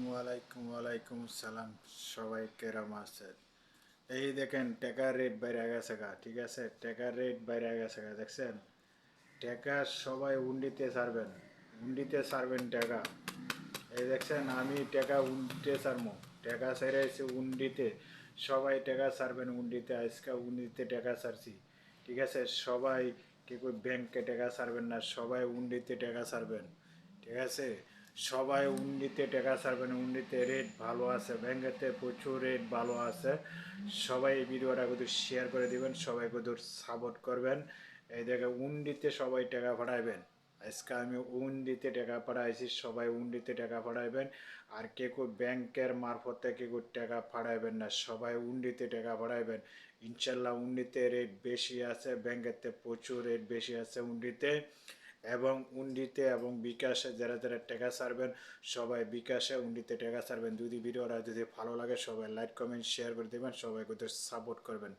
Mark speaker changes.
Speaker 1: ওয়ালাইকুম সালাম। সবাই কেরাম আছে? এই দেখেন টাকার রেট বাইরে গেছে গা, ঠিক আছে? টাকার রেট বাইরে গেছে গা, দেখছেন? টাকা সবাই উন্ডিতে ছাড়বেন, উন্ডিতে ছাড়বেন টাকা। এই দেখছেন, আমি টাকা উন্ডিতে ছাড়বো, টাকা ছেড়েছি উন্ডিতে। সবাই টাকা ছাড়বেন উন্ডিতে, আজকে উন্ডিতে টাকা ছাড়ছি, ঠিক আছে? সবাই কি করে ব্যাংকে টাকা ছাড়বেন না, সবাই উন্ডিতে টাকা ছাড়বেন, ঠিক আছে? সবাই উন্ডিতে টাকা ছাড়বেন, উন্ডিতে রেট ভালো আছে, ব্যাংকেতে প্রচুর রেট ভালো আছে। সবাই এই ভিডিওটা কিন্তু শেয়ার করে দিবেন, সবাই কিন্তু সাপোর্ট করবেন। এই দেখে উন্ডিতে সবাই টাকা পাঠাইবেন। আজকে আমি উন্ডিতে টাকা পাঠাইছি, সবাই উন্ডিতে টাকা পাঠাইবেন। আর কেউ ব্যাংকের মারফতে কেউ টাকা পাঠাইবেন না, সবাই উন্ডিতে টাকা পাঠাইবেন। ইনশাল্লাহ উন্ডিতে রেট বেশি আছে, ব্যাংকেতে প্রচুর রেট বেশি আছে উন্ডিতে। এবং উন্ডিতে এবং বিকাশে যারা যারা টাকা ছাড়বেন, সবাই বিকাশে উন্ডিতে টাকা ছাড়বেন। যদি ভিডিওটা যদি ভালো লাগে, সবাই লাইক কমেন্ট শেয়ার করে দেবেন, সবাই কিন্তু সাপোর্ট করবেন।